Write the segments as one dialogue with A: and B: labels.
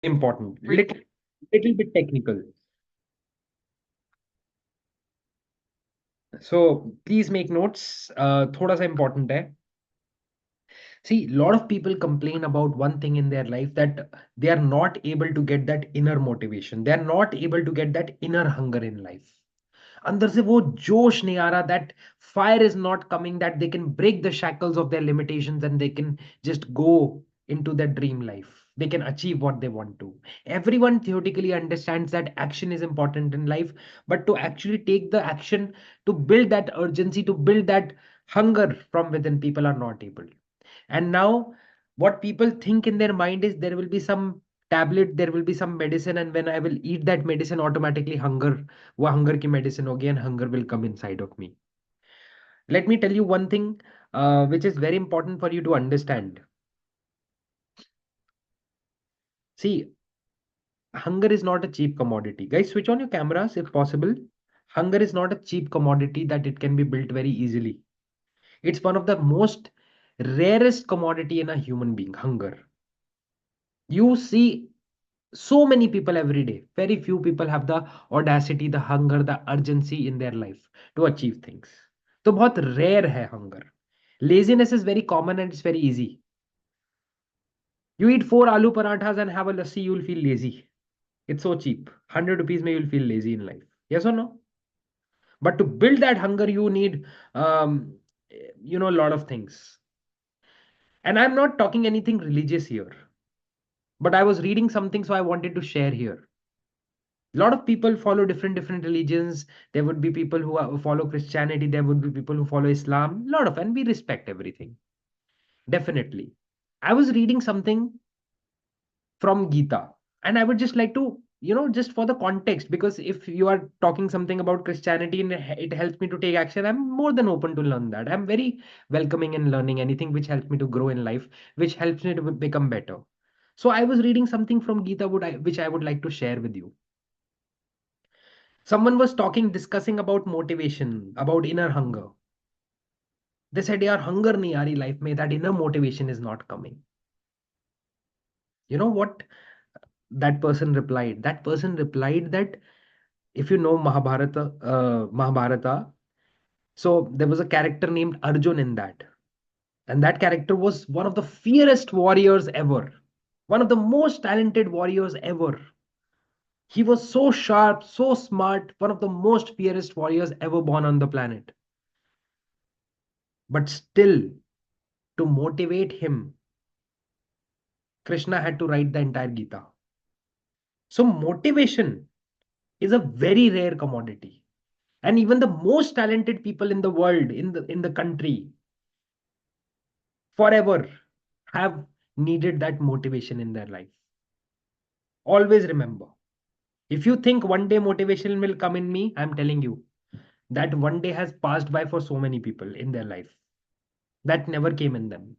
A: important, little bit technical. So please make notes. थोड़ा सा important है. See, a lot of people complain about one thing in their life, that they are not able to get that inner motivation. They are not able to get that inner hunger in life. अंदर से वो जोश नहीं आ रहा, that fire is not coming, that they can break the shackles of their limitations and they can just go into their dream life. They can achieve what they want to. Everyone theoretically understands that action is important in life, but to actually take the action, to build that urgency, to build that hunger from within, people are not able. And now what people think in their mind is there will be some tablet, there will be some medicine, and when I will eat that medicine, automatically hunger, वो hunger की medicine होगी, and hunger will come inside of me. Let me tell you one thing, which is very important for you to understand. See, hunger is not a cheap commodity. Guys, switch on your cameras if possible. Hunger is not a cheap commodity that it can be built very easily. It's one of the most rarest commodity in a human being, hunger. You see so many people every day. Very few people have the audacity, the hunger, the urgency in their life to achieve things. तो बहुत rare है hunger. Laziness is very common and it's very easy. You eat 4 aloo parathas and have a lassi, you'll feel lazy. It's so cheap. 100 rupees may you'll feel lazy in life. Yes or no? But to build that hunger, you need, um, a lot of things. And I'm not talking anything religious here, but I was reading something, so I wanted to share here. A lot of people follow different religions. There would be people who follow Christianity, there would be people who follow Islam, a lot of, and we respect everything, definitely. I was reading something from Gita, and I would just like to, just for the context, because if you are talking something about Christianity and it helps me to take action, I'm more than open to learn that. I'm very welcoming in learning anything which helps me to grow in life, which helps me to become better. So I was reading something from Gita, which I would like to share with you. Someone was discussing about motivation, about inner hunger. They said, yaar, hunger nahi aa rahi life mein, that inner motivation is not coming. You know what that person replied? That person replied that, if you know Mahabharata, so there was a character named Arjun in that. And that character was one of the fiercest warriors ever, one of the most talented warriors ever. He was so sharp, so smart, one of the most fiercest warriors ever born on the planet. But still, to motivate him, Krishna had to write the entire Gita. So motivation is a very rare commodity. And even the most talented people in the world, in the country, forever have needed that motivation in their life. Always remember, if you think one day motivation will come in me, I'm telling you that one day has passed by for so many people in their life. That never came in them.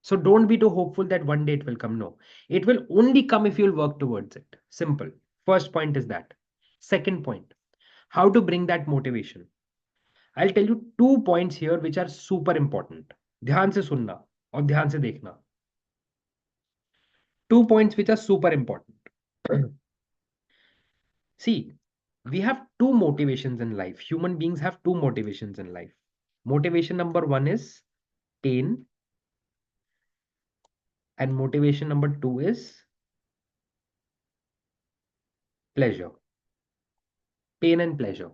A: So don't be too hopeful that one day it will come. No, it will only come if you'll work towards it. Simple. First point is that. Second point, how to bring that motivation. I'll tell you 2 points here which are super important. ध्यान से सुनना और ध्यान से देखना. 2 points which are super important. See, we have two motivations in life. Human beings have two motivations in life. Motivation number one is pain, and motivation number two is pleasure. Pain and pleasure.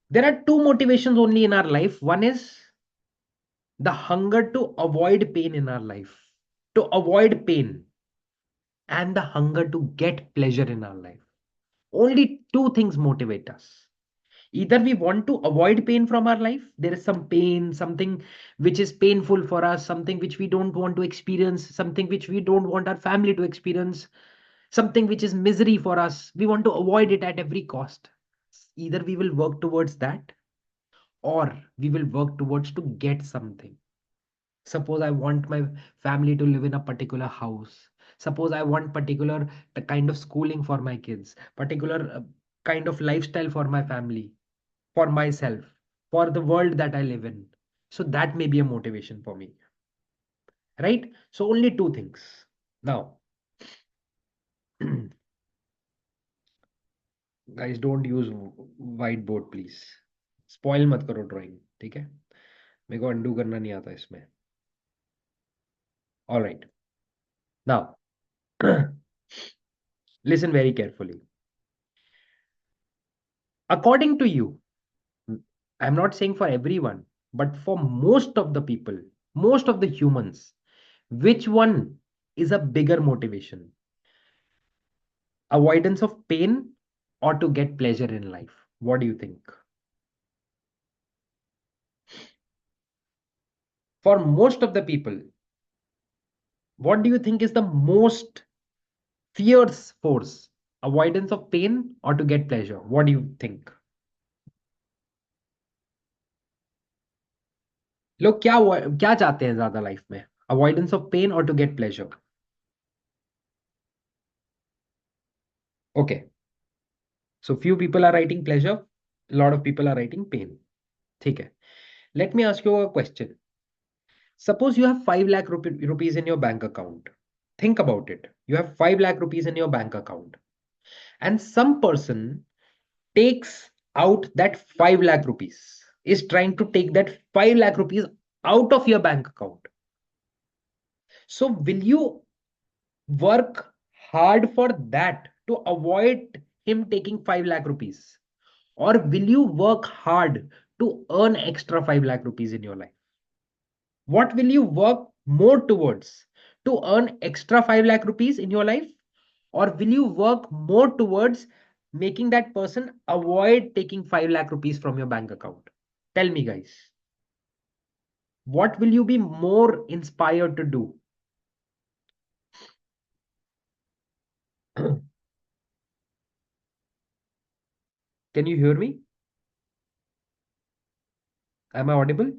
A: There are two motivations only in our life. One is the hunger to avoid pain in our life, to avoid pain, and the hunger to get pleasure in our life. Only two things motivate us. Either we want to avoid pain from our life, there is some pain, something which is painful for us, something which we don't want to experience, something which we don't want our family to experience, something which is misery for us. We want to avoid it at every cost. Either we will work towards that, or we will work towards to get something. Suppose I want my family to live in a particular house. Suppose I want particular kind of schooling for my kids, particular kind of lifestyle for my family, for myself, for the world that I live in. So that may be a motivation for me, right? So only two things. Now, guys don't use white board please, spoil मत करो drawing, ठीक है? मेरे को undo करना नहीं आता इसमें। All right, now listen very carefully. According to you, I'm not saying for everyone, but for most of the people, most of the humans, which one is a bigger motivation? Avoidance of pain or to get pleasure in life? What do you think? For most of the people, what do you think is the most fierce force? Avoidance of pain or to get pleasure? What do you think? लोग क्या चाहते हैं ज्यादा life में? Avoidance of pain और to get pleasure? Okay, so few people are writing pleasure, a lot of people are writing pain. ठीक है, let me ask you a question. Suppose you have 5 lakh rupees in your bank account. Think about it. You have 5 lakh rupees in your bank account, and some person takes out that 5 lakh rupees, is trying to take that 5 lakh rupees out of your bank account. So will you work hard for that to avoid him taking 5 lakh rupees? Or will you work hard to earn extra 5 lakh rupees in your life? What will you work more towards? To earn extra 5 lakh rupees in your life? Or will you work more towards making that person avoid taking 5 lakh rupees from your bank account? Tell me, guys. What will you be more inspired to do? Can you hear me? Am I audible?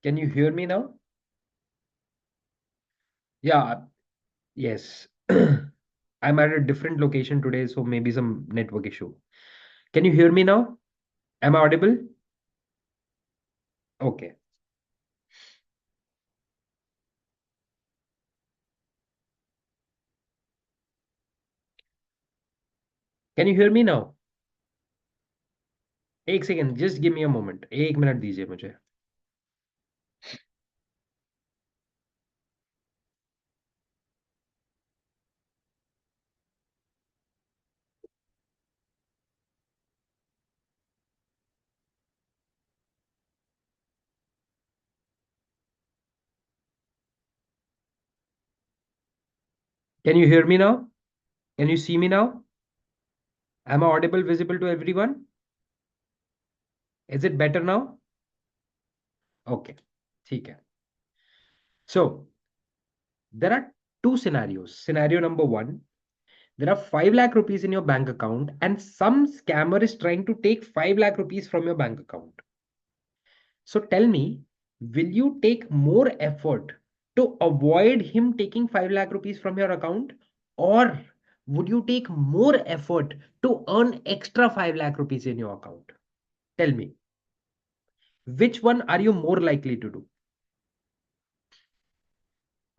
A: Can you hear me now? Yeah, yes. I'm at a different location today, so maybe some network issue. Can you hear me now? Am I audible? Okay. Can you hear me now? एक second, just give me a moment, 1 minute दीजिए मुझे। Can you hear me now? Can you see me now? Am I audible, visible to everyone? Is it better now? Okay, ठीक है. So there are two scenarios. Scenario number one, there are 5 lakh rupees in your bank account and some scammer is trying to take 5 lakh rupees from your bank account. So tell me, will you take more effort to avoid him taking 5 lakh rupees from your account, or would you take more effort to earn extra 5 lakh rupees in your account? Tell me, which one are you more likely to do?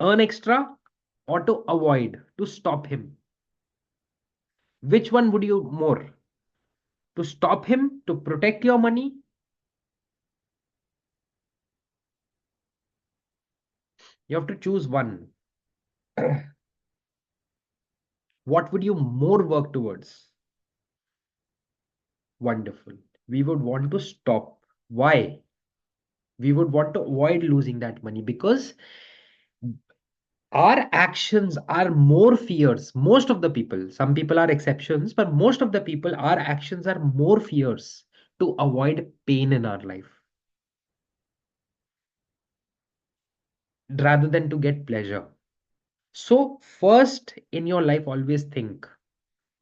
A: Earn extra or to avoid, to stop him? Which one would you more? To stop him, to protect your money? You have to choose one. What would you more work towards? Wonderful. We would want to stop. Why? We would want to avoid losing that money because our actions are more fierce. Most of the people, some people are exceptions, but most of the people, our actions are more fierce to avoid pain in our life rather than to get pleasure. So, first in your life, always think,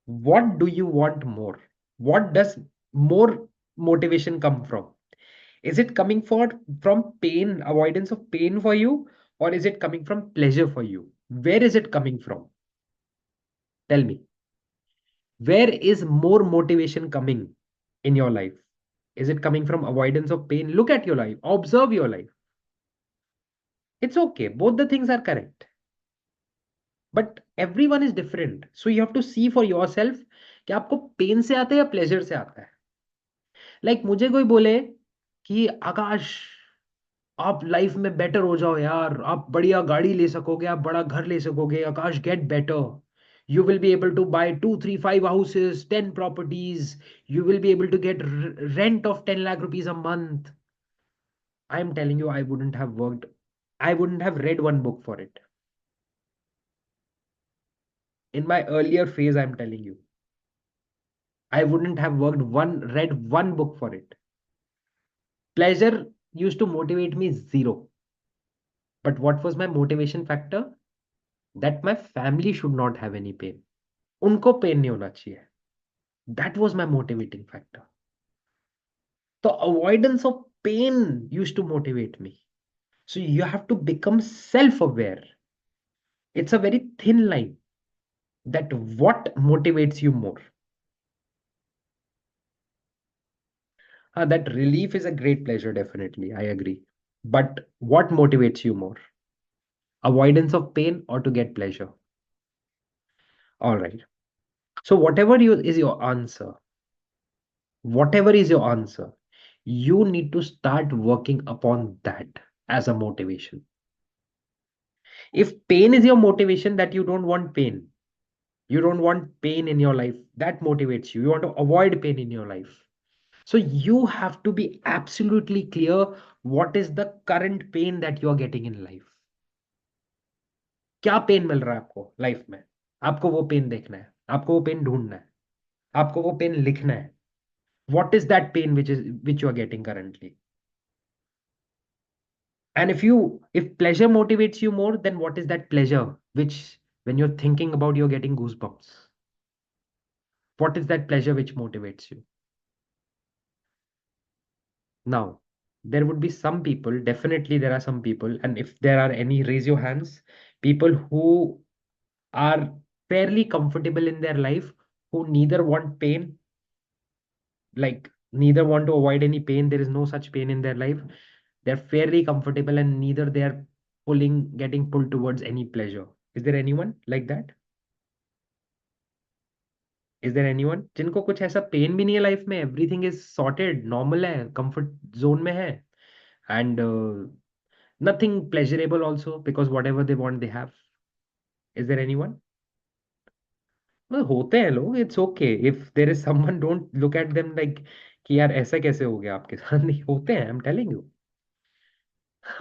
A: what do you want more? What does more motivation come from? Is it coming from pain, avoidance of pain for you, or is it coming from pleasure for you? Where is it coming from? Tell me. Where is more motivation coming in your life? Is it coming from avoidance of pain? Look at your life, observe your life. It's okay. Both the things are correct. But everyone is different. So you have to see for yourself कि आपको pen से आता है या pleasure से आता है. मुझे कोई बोले कि आकाश आप लाइफ में बेटर हो जाओ यार, आप बढ़िया गाड़ी ले सकोगे, आप बड़ा घर ले सकोगे, Aakash get better, you will be able to buy 2 3 5 houses, 10 properties, you will be able to get rent of 10 lakh rupees a month. I am telling you, I wouldn't have read one book for it. In my earlier phase, I'm telling you, I wouldn't have read one book for it. Pleasure used to motivate me zero. But what was my motivation factor? That my family should not have any pain. उनको pen नहीं होना चाहिए. That was my motivating factor. The avoidance of pain used to motivate me. So you have to become self-aware. It's a very thin line that what motivates you more. That relief is a great pleasure, definitely. I agree. But what motivates you more? Avoidance of pain or to get pleasure? All right. So whatever is your answer, you need to start working upon that as a motivation. If pain is your motivation, that you don't want pain, you don't want pain in your life, that motivates you. You want to avoid pain in your life. So you have to be absolutely clear what is the current pain that you are getting in life. क्या pen मिल रहा है आपको life में? आपको वो pen देखना है, आपको वो पेन ढूंढना है, आपको वो पेन लिखना है. What is that pain which you are getting currently? And if pleasure motivates you more, then what is that pleasure which when you're thinking about you're getting goosebumps? What is that pleasure which motivates you? Now, there would be some people, definitely there are some people, and if there are any, raise your hands. People who are fairly comfortable in their life, who neither want pain, neither want to avoid any pain. There is no such pain in their life. They're fairly comfortable and neither they are getting pulled towards any pleasure. Is there anyone like that? Is there anyone जिनको कुछ ऐसा pen भी नहीं है life में, everything is sorted, normal है, comfort zone में है, and nothing pleasurable also because whatever they want they have. Is there anyone? होते हैं लोग. It's okay if there is someone, don't look at them like कि यार ऐसा कैसे हो गया आपके साथ. नहीं, होते हैं. I am telling you.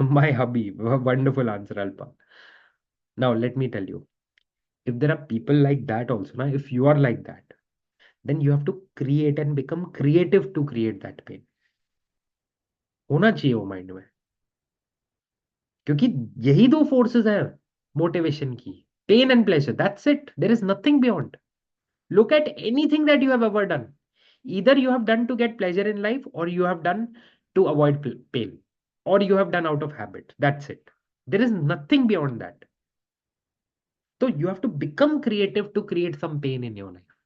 A: My hubby, wonderful answer, Alpa. Now let me tell you, if there are people like that also, now if you are like that, then you have to create and become creative to create that pain. होना चाहिए वो mind में. क्योंकि यही दो forces हैं motivation की, pain and pleasure. That's it. There is nothing beyond. Look at anything that you have ever done. Either you have done to get pleasure in life, or you have done to avoid pain, or you have done out of habit. That's it. There is nothing beyond that. So you have to become creative to create some pain in your life,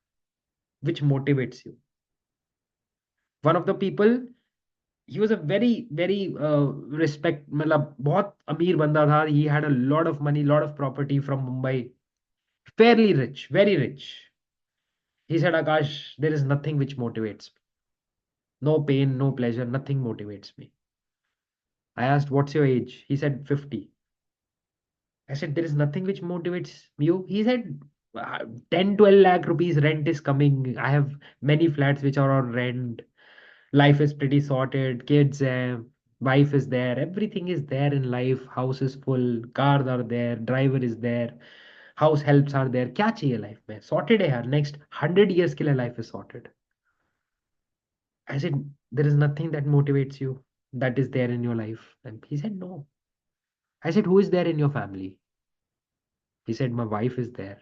A: which motivates you. One of the people, he was a very respect, मतलब बहुत अमीर बंदा था. He had a lot of money, lot of property from Mumbai, fairly rich, very rich. He said, Akash, there is nothing which motivates me. No pain, no pleasure, nothing motivates me. I asked, what's your age? He said, 50. I said, there is nothing which motivates you. He said, 10, 12 lakh rupees rent is coming. I have many flats which are on rent. Life is pretty sorted. Kids, wife is there. Everything is there in life. House is full. Cars are there. Driver is there. House helps are there. क्या चाहिए life में? Sorted है यार. Next 100 years के लिए life is sorted. I said, there is nothing that motivates you that is there in your life. And he said, no. I said, who is there in your family? He said, my wife is there.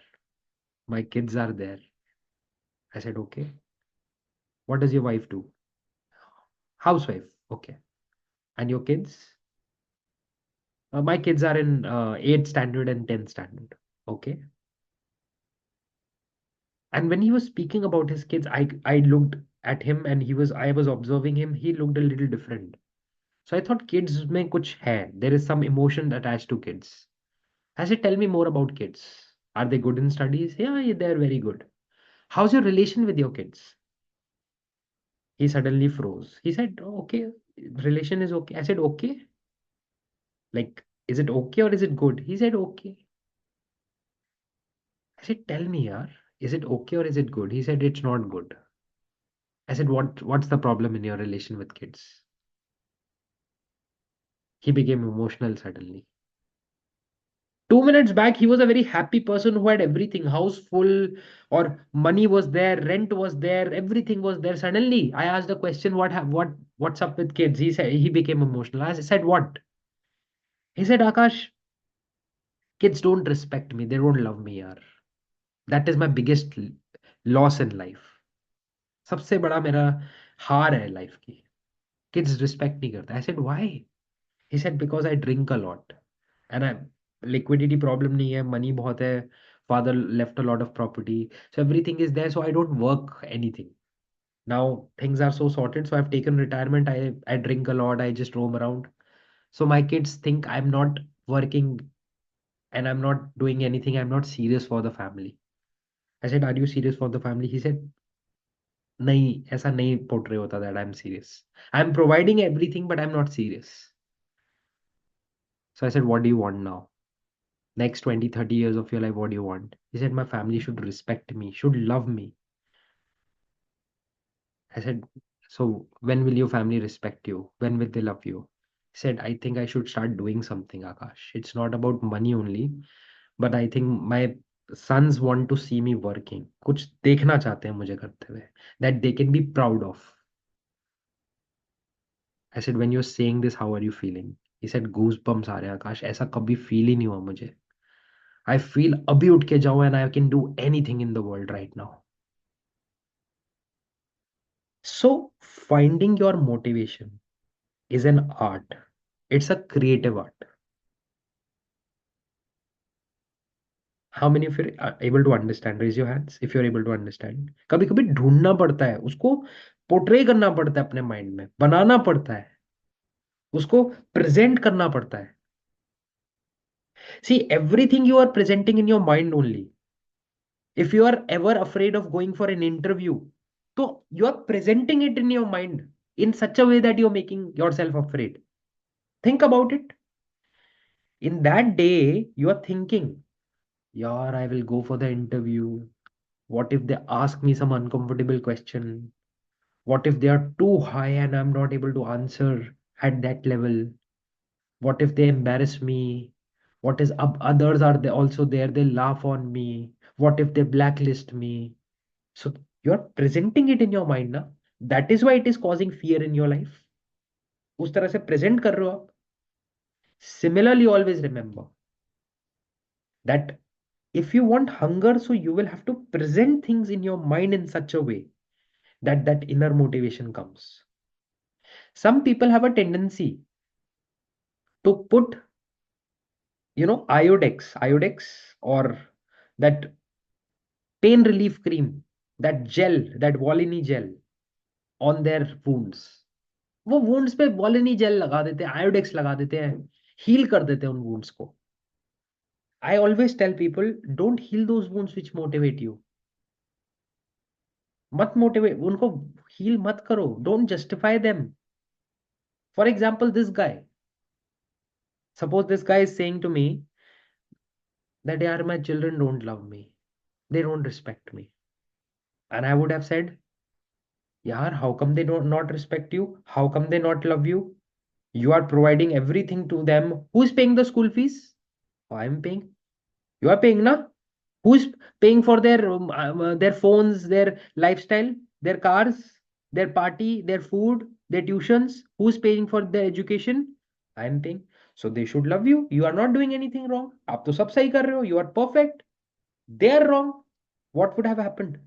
A: My kids are there. I said, okay. What does your wife do? Housewife. Okay. And your kids? My kids are in 8th standard and 10th standard. Okay. And when he was speaking about his kids, I looked at him and I was observing him. He looked a little different. So I thought kids में कुछ है. There is some emotion attached to kids. I said, tell me more about kids. Are they good in studies? Yeah, they're very good. How's your relation with your kids? He suddenly froze. He said, "Oh, okay, relation is okay." I said, okay. Like, is it okay or is it good? He said, okay. I said, tell me, yaar, is it okay or is it good? He said, it's not good. I said, what's the problem in your relation with kids? He became emotional suddenly. 2 minutes back, he was a very happy person who had everything, house full, or money was there, rent was there, everything was there. Suddenly, I asked the question, what's up with kids? He said he became emotional. I said, what? He said, Akash, kids don't respect me. They don't love me, yaar. That is my biggest loss in life. सबसे बड़ा मेरा हार है life की. Kids respect नहीं करते. I said, why? He said, because I drink a lot. And I liquidity problem नहीं है, money बहुत है. Father left a lot of property. So everything is there. So I don't work anything. Now things are so sorted. So I've taken retirement. I drink a lot. I just roam around. So my kids think I'm not working and I'm not doing anything. I'm not serious for the family. I said, are you serious for the family? He said, नहीं ऐसा नहीं portray होता that I am serious I am providing everything but I am not serious so I said what do you want now next 20-30 years of your life what do you want he said my family should respect me should love me I said so when will your family respect you when will they love you he said I think I should start doing something Akash it's not about money only but I think my sons want to see me working कुछ देखना चाहते हैं मुझे करते हुए that they can be proud of I said, when you're saying this, how are you feeling? He said, goosebumps आ रहे हैं आकाश ऐसा कभी feel ही नहीं हुआ मुझे. I feel अभी उठ के जाऊं and I can do anything in the world right now. So finding your motivation is an art. It's a creative art. How many of you are able to understand? Raise your hands if you're able to understand. कभी कभी ढूंढना पड़ता है उसको portray करना पड़ता है अपने माइंड में बनाना पड़ता है उसको प्रेजेंट करना पड़ता है. See everything you are presenting in your mind only. If you are ever afraid of going for an interview, so you are presenting it in your mind in such a way that you're making yourself afraid. Think about it. In that day, you are thinking, yeah, I will go for the interview. What if they ask me some uncomfortable question? What if they are too high and I'm not able to answer at that level? What if they embarrass me? What is others are they also there? They laugh on me. What if they blacklist me? So you're presenting it in your mind ना. That is why it is causing fear in your life. उस तरह से present कर रहे हो आप. Similarly, always remember that if you want hunger, so you will have to present things in your mind in such a way that that inner motivation comes. Some people have a tendency to put, iodex, or that pain relief cream, that gel, that Volini gel on their wounds. वो wounds पे Volini jail लगा देते हैं आयोडेक्स लगा देते हैं heal कर देते हैं उन वुंड्स को I always tell people don't heal those wounds which motivate you मत मोटिवेट उनको हील मत करो don't justify them for example this guy suppose this guy is saying to me that यार my children don't love me they don't respect me and I would have said यार how come they don't not respect you how come they not love you you are providing everything to them who is paying the school fees I am paying you are paying na who's paying for their phones their lifestyle their cars their party their food their tuitions who's paying for their education I am paying so they should love you you are not doing anything wrong आप तो सब सही कर रहे हो you are perfect they are wrong what would have happened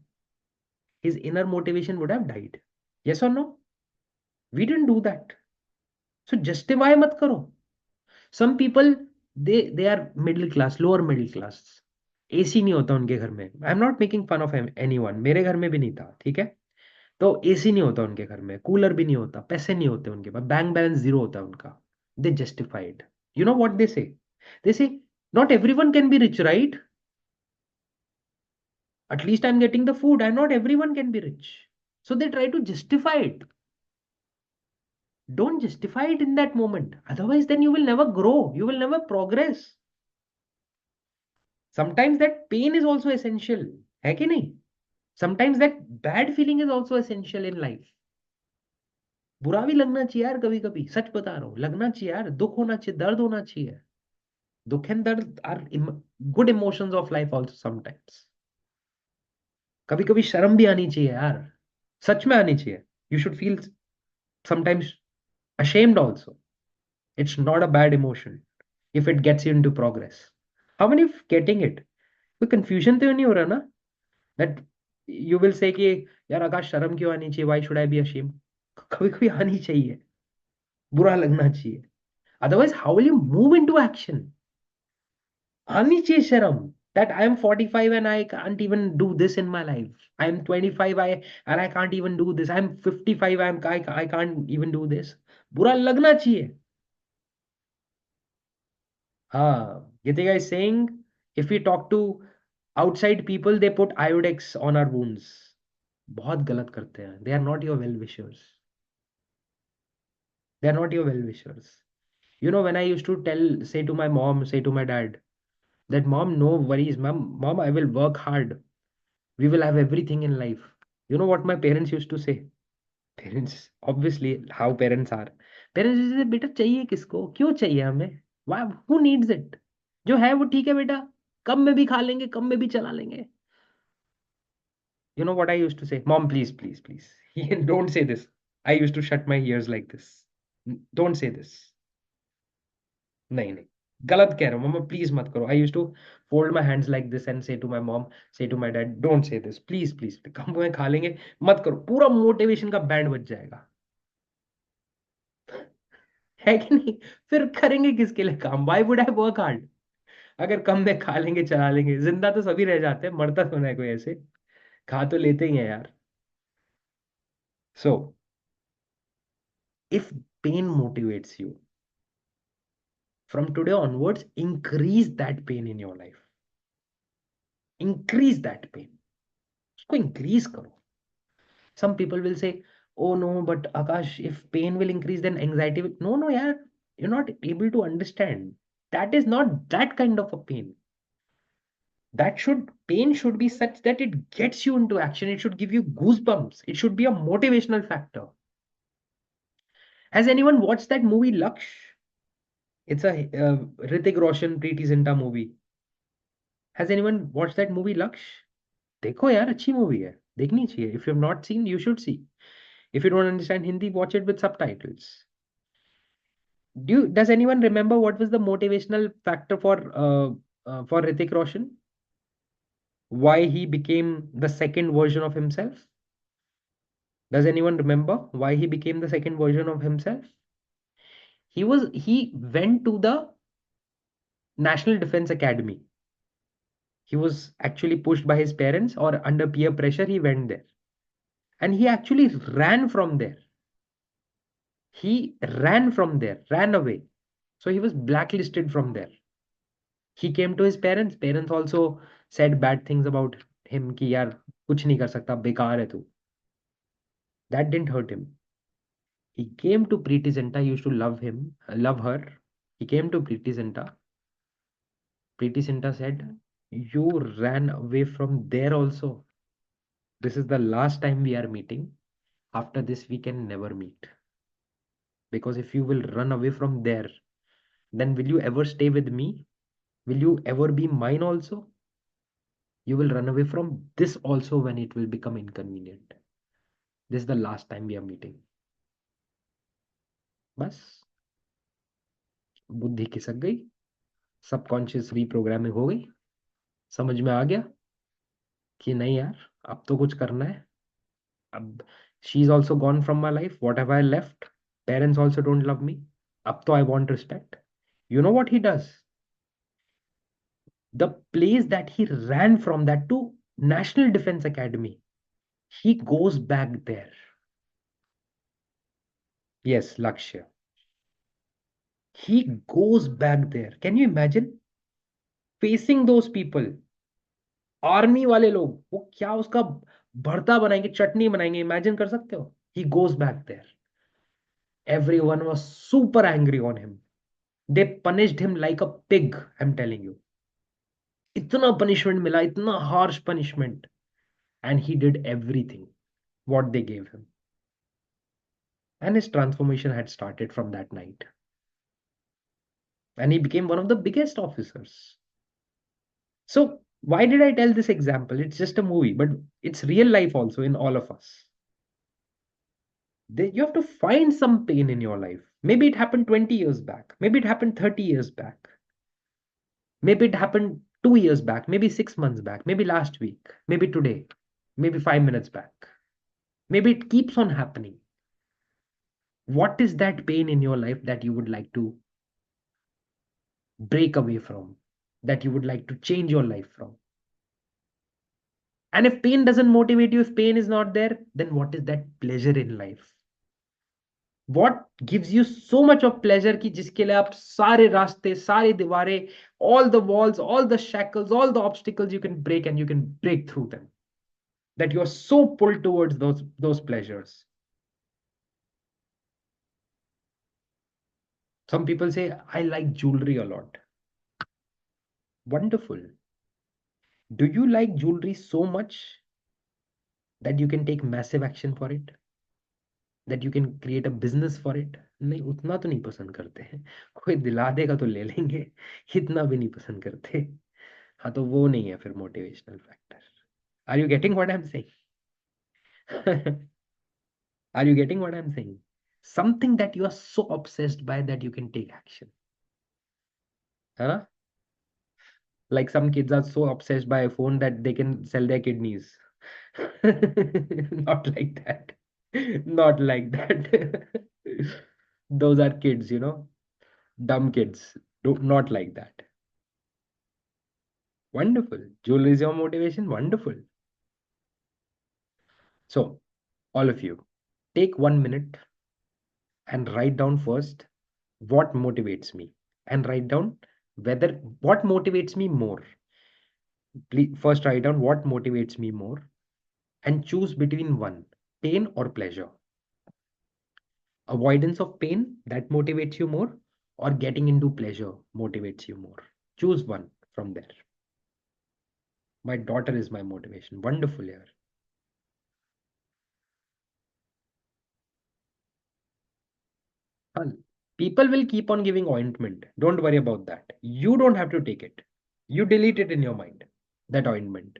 A: his inner motivation would have died yes or no we didn't do that so justify मत करो some people they are middle class lower middle class AC नहीं होता उनके घर में I am not making fun of anyone मेरे घर में भी नहीं था ठीक है तो एसी नहीं होता उनके घर में, कूलर भी नहीं होता, पैसे नहीं होते उनके पास, बैंक बैलेंस जीरो होता है उनका. They justified. You know what they say not everyone can be rich, right? At least I'm getting the food, and not everyone can be rich. So they try to justify it. Don't justify it in that moment. Otherwise, then you will never grow. You will never progress. Sometimes that pain is also essential. है कि नहीं? Sometimes that bad feeling is also essential in life. बुरा भी लगना चाहिए यार, कभी कभी सच बता रहा हूँ, लगना चाहिए यार, दुख होना चाहिए, दर्द होना चाहिए. दुख एंड दर्द are good emotions of life also sometimes. कभी कभी शर्म भी आनी चाहिए यार, सच में आनी चाहिए. You should feel sometimes ashamed also. It's not a bad emotion if it gets you into progress. How many of getting it? कोई confusion तो नहीं हो रहा ना? That you will say कि यार आकाश शर्म क्यों आनी चाहिए? Why should I be ashamed? कभी कभी आनी चाहिए, बुरा लगना चाहिए. Otherwise, how will you move into action? आनी चाहिए शर्म. That I am 45 and I can't even do this in my life. I am 25 and I can't even do this. I am 55 I can't even do this. बुरा लगना चाहिए. Gitika is saying if we talk to outside people, they put iodex on our wounds. बहुत गलत करते हैं. They are not your well wishers. They are not your well wishers. You know, when I used to say to my mom, say to my dad, that mom, no worries, mom, I will work hard. We will have everything in life. You know what my parents used to say? Parents, obviously, how parents are. Parents used to say, बेटा चाहिए किसको? क्यों चाहिए हमें? Why? Who needs it? जो है वो ठीक है बेटा, कम में भी खा लेंगे, कम में भी चला लेंगे. You know what I used to say? Mom, please, please, please. Don't say this. I used to shut my ears like this. Don't say this. नहीं नहीं, गलत कह रहा हूँ मम्मा, प्लीज मत करो. I use to fold my hands like this and say to my mom, say to my dad, don't say this please please, कम में खा लेंगे, मत करो. पूरा मोटिवेशन का बैंड बज जाएगा. है कि नहीं? फिर करेंगे किसके लिए काम? Why would I work hard? अगर कम में खा लेंगे, चला लेंगे, जिंदा तो सभी रह जाते हैं, मरता तो नहीं कोई ऐसे. खा तो लेते ही है यार. सो if pain motivates you, from today onwards, increase that pain in your life. Increase that pain. उसको increase करो. Some people will say, oh no, but Akash, if pain will increase, then anxiety will. No, no, yeah, you're not able to understand. That is not that kind of a pain. Pain should be such that it gets you into action. It should give you goosebumps. It should be a motivational factor. Has anyone watched that movie Laksh? It's a Hrithik Roshan, Preeti Zinta movie. Has anyone watched that movie Laksh? देखो यार, अच्छी movie है, देखनी चाहिए. If you have not seen, you should see. If you don't understand Hindi, watch it with subtitles. Does anyone remember what was the motivational factor for Hrithik Roshan? Why he became the second version of himself? Does anyone remember why he became the second version of himself? He went to the National Defense Academy. He was actually pushed by his parents or under peer pressure. He went there, and he actually ran from there. He ran from there, ran away. So he was blacklisted from there. He came to his parents. Parents also said bad things about him कि यार कुछ नहीं कर सकता, बेकार है तू. That didn't hurt him. He came to Preeti Zinta. He used to love her. He came to Preeti Zinta. Preeti Zinta said, you ran away from there also. This is the last time we are meeting. After this, we can never meet. Because if you will run away from there, then will you ever stay with me? Will you ever be mine also? You will run away from this also when it will become inconvenient. This is the last time we are meeting. बस बुद्धि खिसक गई, subconscious reprogramming हो गई, समझ में आ गया कि नहीं यार, अब तो कुछ करना है. अब she is also gone from my life. What have I left? Parents also don't love मी. अब तो I want respect. You know what he does? The place that he ran from, that to National Defense Academy, He goes back there. Yes, Lakshya. He goes back there. Can you imagine facing those people? Army वाले लोग वो क्या उसका भरता बनाएंगे, चटनी बनाएंगे, imagine कर सकते हो? He goes back there. Everyone was super angry on him. They punished him like a pig, I'm telling you. इतना punishment मिला, इतना harsh punishment, and he did everything what they gave him. And his transformation had started from that night. And he became one of the biggest officers. So, why did I tell this example? It's just a movie, but it's real life also in all of us. You have to find some pain in your life. Maybe it happened 20 years back. Maybe it happened 30 years back. Maybe it happened 2 years back. Maybe 6 months back. Maybe last week. Maybe today. Maybe 5 minutes back. Maybe it keeps on happening. What is that pain in your life that you would like to break away from? That you would like to change your life from? And if pain doesn't motivate you, if pain is not there, then what is that pleasure in life? What gives you so much of pleasure कि जिसके लिए आप सारे रास्ते, सारी दीवारें, all the walls, all the shackles, all the obstacles you can break and you can break through them. That you are so pulled towards those pleasures. Some people say, I like jewelry a lot. Wonderful. Do you like jewelry so much that you can take massive action for it? That you can create a business for it? नहीं, उतना तो नहीं पसंद करते हैं. कोई दिला देगा तो ले लेंगे. इतना भी नहीं पसंद करते. हाँ, तो वो नहीं है फिर motivational factor. Are you getting what I am saying? Are you getting what I am saying? Something that you are so obsessed by that you can take action. है ना? Like some kids are so obsessed by a phone that they can sell their kidneys. Not like that. Not like that. Those are kids, dumb kids. Not like that. Wonderful. Jewelry is your motivation. Wonderful. So, all of you, take 1 minute and write down first what motivates me, and write down whether what motivates me more. Please first write down what motivates me more and choose between one, pain or pleasure. Avoidance of pain that motivates you more, or getting into pleasure motivates you more. Choose one from there. My daughter is my motivation. Wonderful here. People will keep on giving ointment. Don't worry about that. You don't have to take it. You delete it in your mind, that ointment.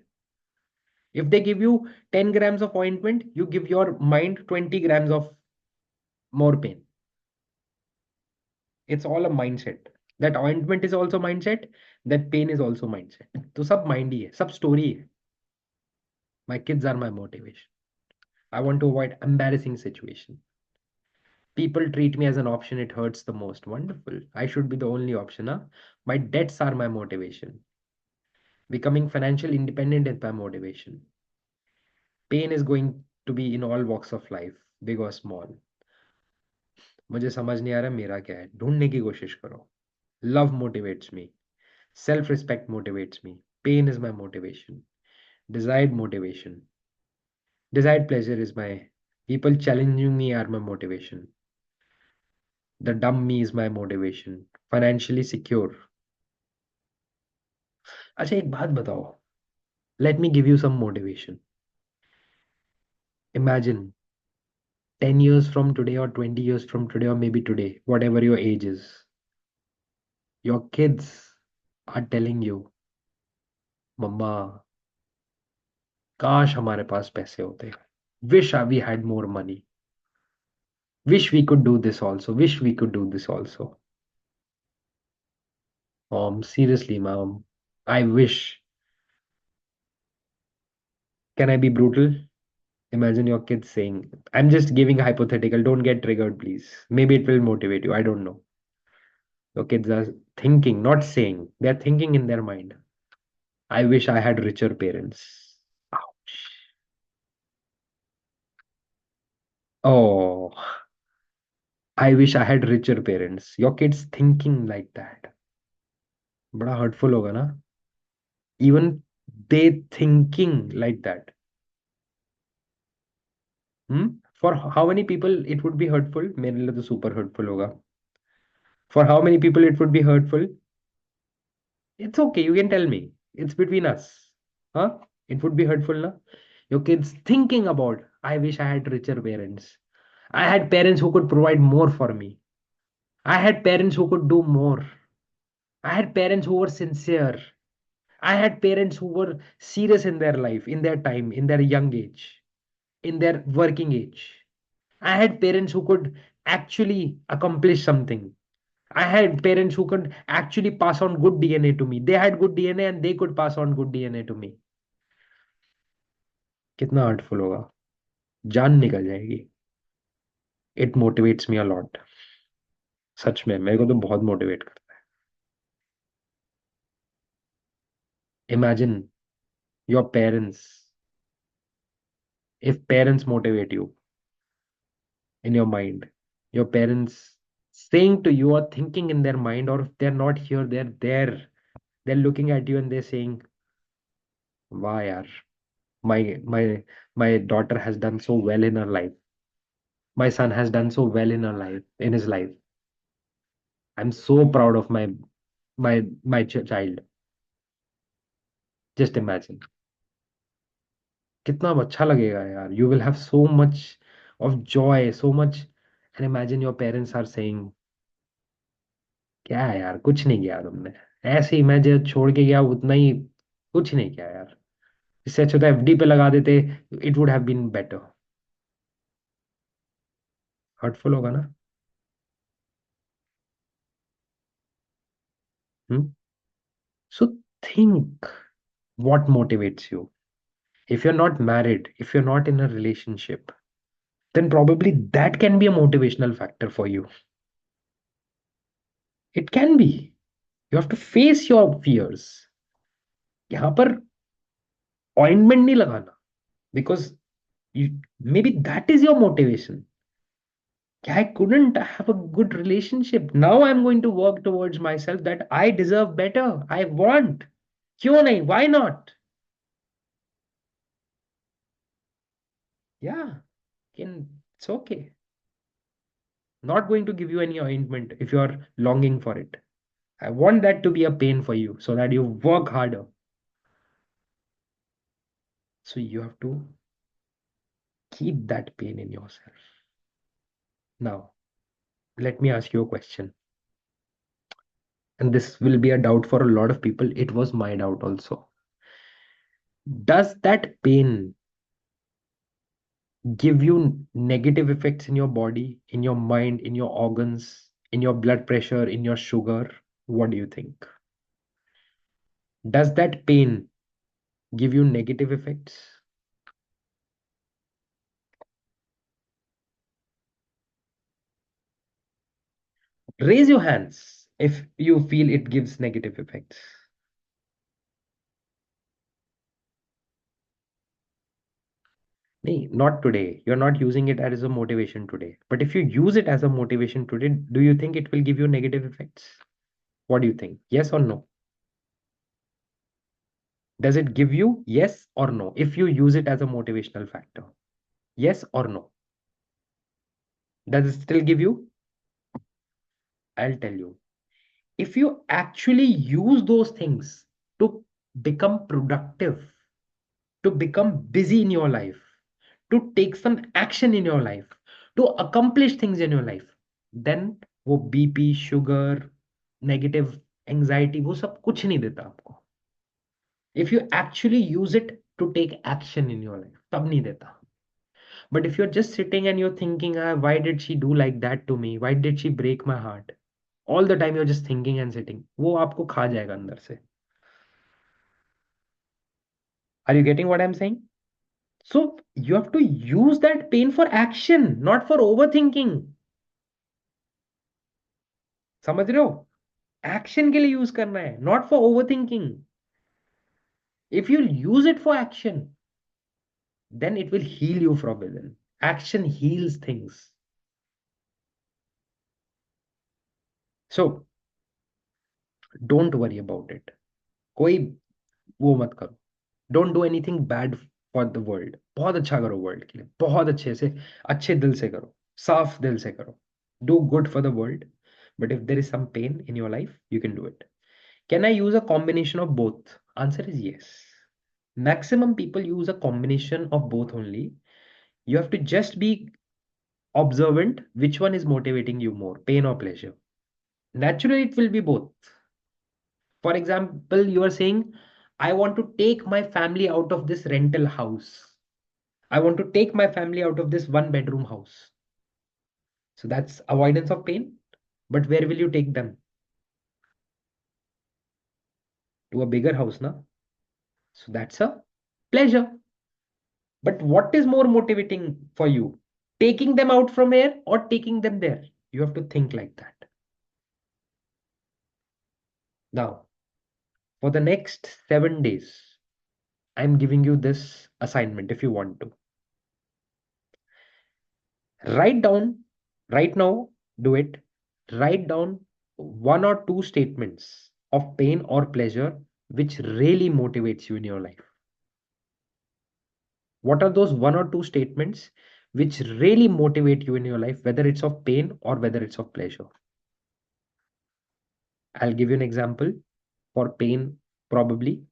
A: If they give you 10 grams of ointment, you give your mind 20 grams of more pain. It's all a mindset. That ointment is also mindset. That pain is also mindset. तो सब mind ही है, सब story है. My kids are my motivation. I want to avoid embarrassing situation. People treat me as an option, it hurts the most. Wonderful. I should be the only option, huh? My debts are my motivation. Becoming financial independent is my motivation. Pain is going to be in all walks of life, big or small. मुझे समझ नहीं आ रहा मेरा क्या है, ढूंढने की कोशिश करो. Love motivates me. Self-respect motivates me. Pain is my motivation. Desired motivation. Desired pleasure is my. People challenging me are my motivation. The dumb me is my motivation. Financially secure. अच्छा एक बात बताओ. Let me give you some motivation. Imagine 10 years from today, or 20 years from today, or maybe today, whatever your age is, your kids are telling you, Mama, काश हमारे पास पैसे होते. Wish we had more money. Wish we could do this also. Wish we could do this also. Seriously, mom, I wish. Can I be brutal? Imagine your kids saying, I'm just giving hypothetical, don't get triggered, please. Maybe it will motivate you. I don't know. Your kids are thinking, not saying, they're thinking in their mind. I wish I had richer parents. Ouch. Oh, I wish I had richer parents. Your kids thinking like that. बड़ा hurtful होगा ना? Even they thinking like that. Hmm? For how many people it would be hurtful? मेरे लिए तो super hurtful होगा. For how many people it would be hurtful? It's okay, you can tell me. It's between us. Huh? It would be hurtful, na? Your kids thinking about, I wish I had richer parents. I had parents who could provide more for me. I had parents who could do more. I had parents who were sincere. I had parents who were serious in their life, in their time, in their young age, in their working age. I had parents who could actually accomplish something. I had parents who could actually pass on good DNA to me. They had good DNA and they could pass on good DNA to me. कितना hurtful होगा, जान निकल जाएगी. It motivates me a lot. सच में मेरे को तो बहुत मोटिवेट करता है. Imagine your parents, if parents motivate you in your mind, your parents saying to you or thinking in their mind, or if they're not here, they're there, they're looking at you and they're saying, wow yaar, my daughter has done so well in her life, my son has done so well in her life, in his life. I'm so proud of my child. Just imagine कितना अच्छा लगेगा यार. You will have so much of joy, so much. And imagine your parents are saying, क्या है यार, कुछ नहीं किया तुमने, ऐसे ही मैं जो छोड़ के गया उतना ही, कुछ नहीं किया यार. इससे अच्छा तो एफडी पे लगा देते. It would have been better. Hurtful होगा ना. Hmm. So think what motivates you. If you're not married, if you're not in a relationship, then probably that can be a motivational factor for you. It can be. You have to face your fears. यहाँ पर ointment नहीं लगाना, because maybe that is your motivation. I couldn't have a good relationship. Now I'm going to work towards myself that I deserve better. I want. क्यों नहीं? Why not? Yeah, it's okay. Not going to give you any ointment if you're longing for it. I want that to be a pain for you so that you work harder. So you have to keep that pain in yourself. Now, let me ask you a question. And this will be a doubt for a lot of people. It was my doubt also. Does that pain give you negative effects in your body, in your mind, in your organs, in your blood pressure, in your sugar? What do you think? Does that pain give you negative effects? Raise your hands if you feel it gives negative effects. Nee, not today. You're not using it as a motivation today. But if you use it as a motivation today, do you think it will give you negative effects? What do you think? Yes or no? Does it give you yes or no if you use it as a motivational factor? Yes or no? Does it still give you? I'll tell you. If you actually use those things to become productive, to become busy in your life, to take some action in your life, to accomplish things in your life, then वो BP, sugar, negative anxiety, वो सब कुछ नहीं देता आपको. If you actually use it to take action in your life, तब नहीं देता. But if you're just sitting and you're thinking, ah, why did she do like that to me? Why did she break my heart? All the time you're just thinking and sitting. वो आपको खा जाएगा अंदर से. Are you getting what I'm saying? So you have to use that pain for action, not for overthinking. समझ रहे हो? Action के लिए use करना है, not for overthinking. If you use it for action, then it will heal you from within. Action heals things. So don't worry about it. कोई वो मत करो. Don't do anything bad for the world. बहुत अच्छा करो world के लिए. बहुत अच्छे से, अच्छे दिल से करो. साफ दिल से करो. Do good for the world. But if there is some pain in your life, you can do it. Can I use a combination of both? Answer is yes. Maximum people use a combination of both only. You have to just be observant which one is motivating you more, pain or pleasure. Naturally, it will be both. For example, you are saying, I want to take my family out of this rental house. I want to take my family out of this one bedroom house. So that's avoidance of pain. But where will you take them? To a bigger house, na? So that's a pleasure. But what is more motivating for you? Taking them out from here or taking them there? You have to think like that. Now, for the next 7 days, I'm giving you this assignment if you want to. Write down, right now, do it. Write down one or two statements of pain or pleasure which really motivates you in your life. What are those one or two statements which really motivate you in your life, whether it's of pain or whether it's of pleasure? I'll give you an example. For pain, probably,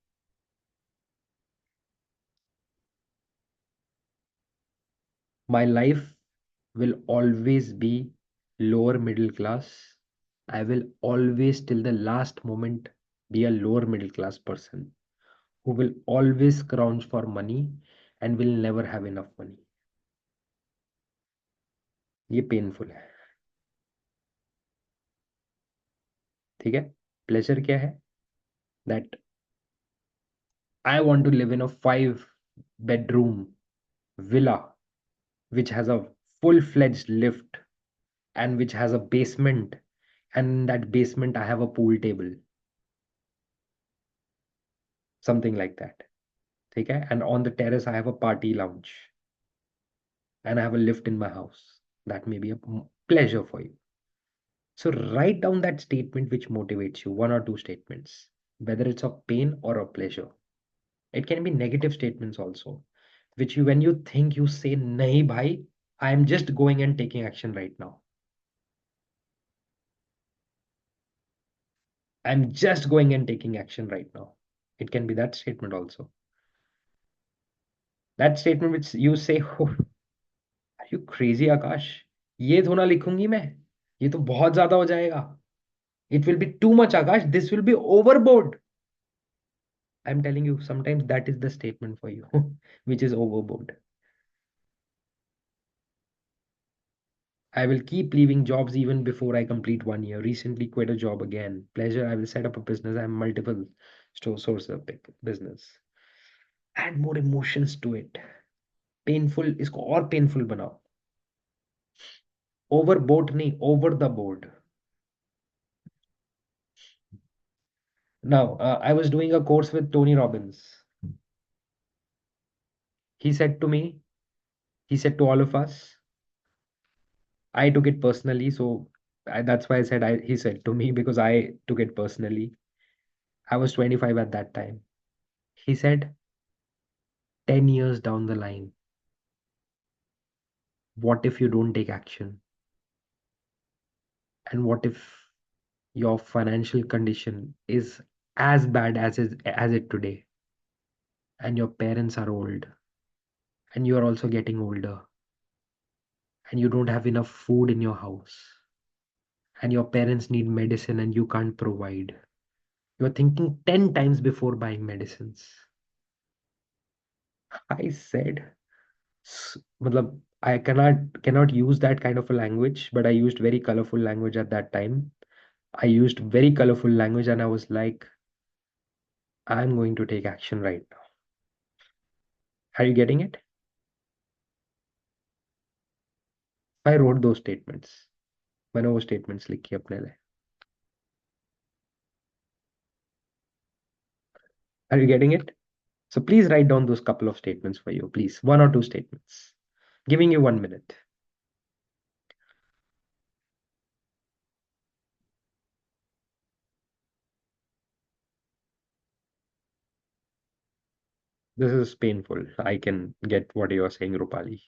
A: my life will always be lower middle class. I will always, till the last moment, be a lower middle class person who will always scrounge for money and will never have enough money. ये painful है. ठीक है. Pleasure क्या है? That I want to live in a 5 bedroom villa which has a full-fledged lift and which has a basement, and in that basement I have a pool table, something like that. Okay, and on the terrace I have a party lounge and I have a lift in my house. That may be a pleasure for you. So write down that statement which motivates you, one or two statements, whether it's of pain or of pleasure. It can be negative statements also, which you, when you think, you say, nahi bhai, I am just going and taking action right now. I'm just going and taking action right now. It can be that statement also. That statement which you say, oh, are you crazy, Akash? ये थोड़ा लिखूंगी मैं. ये तो बहुत ज्यादा हो जाएगा. It will be too much, Akash. This will be overboard. I'm telling you, sometimes that is the statement for you, which is overboard. I will keep leaving jobs even before I complete 1 year. Recently quit a job again. Pleasure, I will set up a business. I have multiple sources of business. Add more emotions to it. Painful, इसको और painful बनाओ. Overboard नहीं, over the board. Now, I was doing a course with Tony Robbins. He said to me, he said to all of us, I took it personally. So that's why I said he said to me, because I took it personally. I was 25 at that time. He said, 10 years down the line, what if you don't take action? And what if your financial condition is as bad as it today, and your parents are old, and you are also getting older, and you don't have enough food in your house, and your parents need medicine and you can't provide? You're thinking 10 times before buying medicines. I said, matlab, I cannot use that kind of a language, but I used very colorful language at that time. I used very colorful language and I was like, I'm going to take action right now. Are you getting it? I wrote those statements. मैंने वो statements लिखी अपने लिए. Are you getting it? So please write down those couple of statements for you, please. One or two statements. Giving you 1 minute. This is painful. I can get what you are saying, Rupali.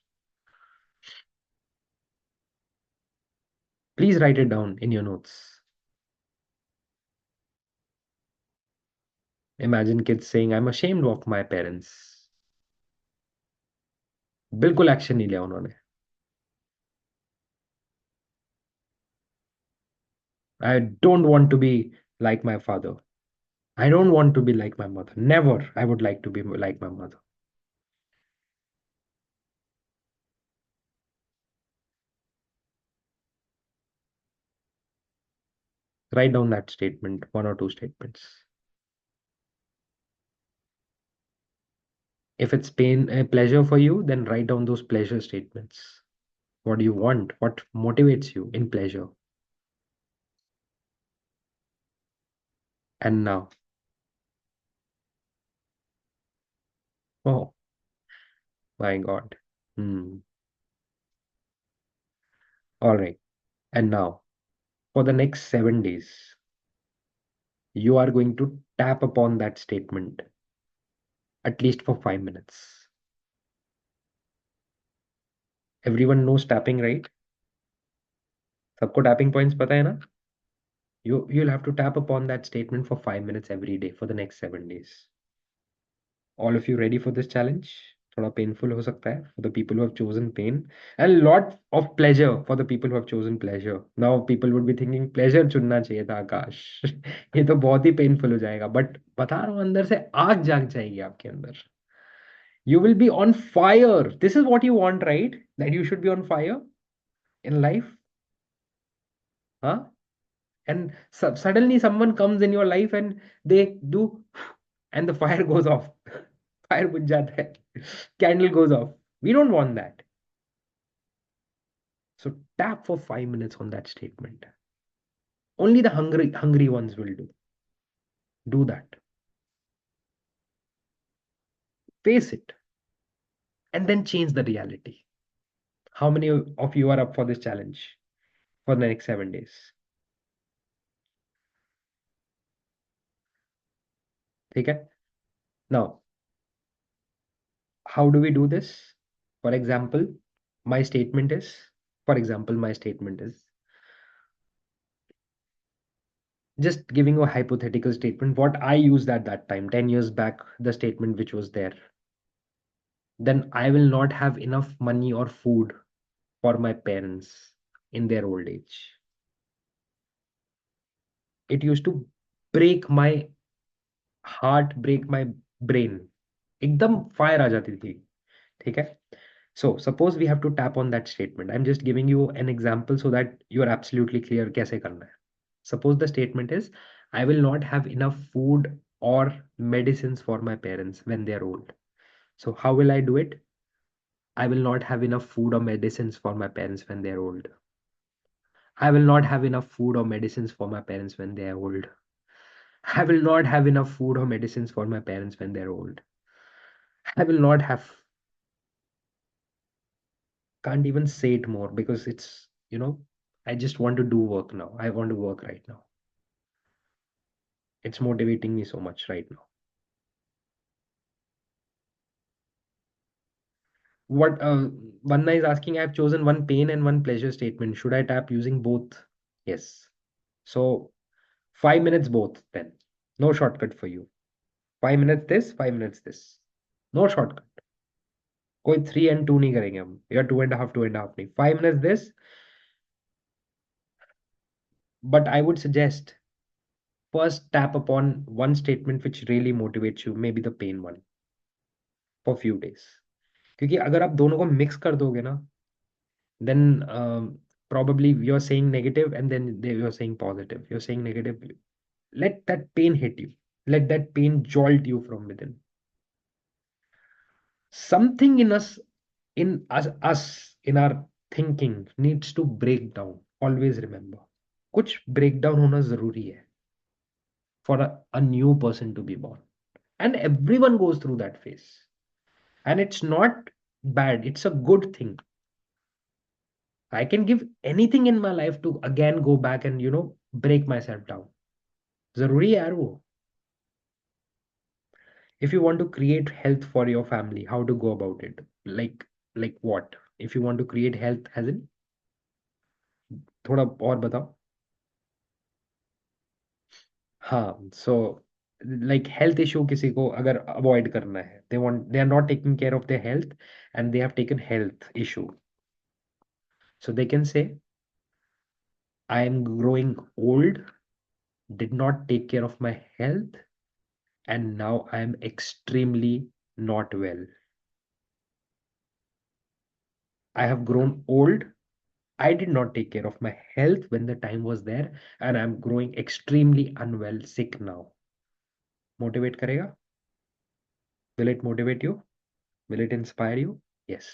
A: Please write it down in your notes. Imagine kids saying, I'm ashamed of my parents. बिल्कुल action नहीं लिया उन्होंने. I don't want to be like my father. I don't want to be like my mother. Never. I would like to be like my mother. Write down that statement, one or two statements. If it's pain, a pleasure for you, then write down those pleasure statements. What do you want? What motivates you in pleasure? And now, oh my God. Hmm. All right. And now, for the next 7 days, you are going to tap upon that statement at least for 5 minutes. Everyone knows tapping, right? सबको tapping points पता है ना? You'll have to tap upon that statement for 5 minutes every day for the next 7 days. All of you ready for this challenge? थोड़ा painful हो सकता है for the people who have chosen pain, and lot of pleasure for the people who have chosen pleasure. Now people would be thinking pleasure चुनना चाहिए था आकाश. ये तो बहुत ही painful हो जाएगा, but बता रहा हूँ अंदर से आग जाग जाएगी आपके अंदर. You will be on fire. This is what you want, right? That you should be on fire in life, huh? And suddenly someone comes in your life and they do, and the fire goes off. Fire बुझ जाता है. Candle goes off. We don't want that. So tap for 5 minutes on that statement. Only the hungry ones will do. Do that. Face it, and then change the reality. How many of you are up for this challenge for the next 7 days? ठीक है? Now, how do we do this? For example, my statement is, for example, my statement is just giving a hypothetical statement. What I used at that time, 10 years back, the statement which was there. Then I will not have enough money or food for my parents in their old age. It used to break my heart, break my brain. एकदम fire आ जाती थी. ठीक है? So suppose we have to tap on that statement. I'm just giving you an example so that you are absolutely clear कैसे करना है. Suppose the statement is, I will not have enough food or medicines for my parents when they are old. So how will I do it? I will not have enough food or medicines for my parents when they are old. I will not have enough food or medicines for my parents when they are old. I will not have enough food or medicines for my parents when they're old. I will not have, can't even say it more because it's, I just want to do work now. I want to work right now. It's motivating me so much right now. What Vanna is asking, I've chosen one pain and one pleasure statement. Should I tap using both? Yes. So 5 minutes both then. No shortcut for you. 5 minutes this, 5 minutes this. No shortcut. कोई 3 and 2 नहीं करेंगे हम, या 2.5 2.5 नहीं. 5 minutes this, but I would suggest first tap upon one statement which really motivates you, maybe the pain one, for few days. क्योंकि अगर आप दोनों को मिक्स कर दोगे ना, then probably you're saying negative and then you're saying positive. You're saying negative. Let that pain hit you. Let that pain jolt you from within. Something in us, in our thinking needs to break down. Always remember. कुछ breakdown होना जरूरी है for a new person to be born. And everyone goes through that phase. And it's not bad, it's a good thing. I can give anything in my life to again go back and break myself down. जरूरी है यार वो. If you want to create health for your family, how to go about it? Like what? If you want to create health, as in थोड़ा और बताओ. हाँ, so like health issue किसी को अगर avoid करना है, they are not taking care of their health and they have taken health issue. So they can say, I am growing old, did not take care of my health, and now I am extremely not well. I have grown old. I did not take care of my health when the time was there, and I'm growing extremely unwell, sick now. Motivate करेगा? Will it motivate you? Will it inspire you? Yes.